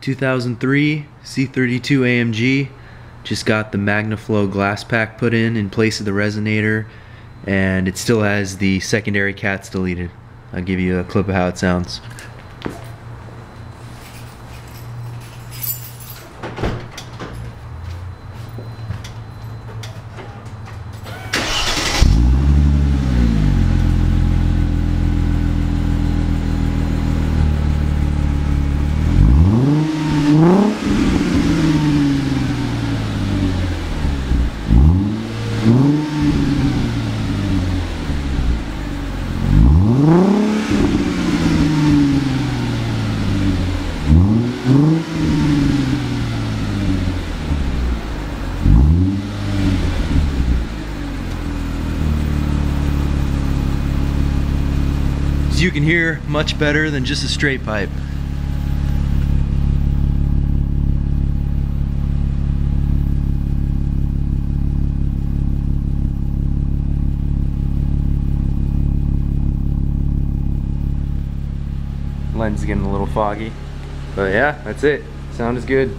2003 C32 AMG. Just got the Magnaflow Glasspack put in place of the resonator, and it still has the secondary cats deleted. I'll give you a clip of how it sounds. You can hear much better than just a straight pipe. Lens is getting a little foggy, but yeah, that's it. Sound is good.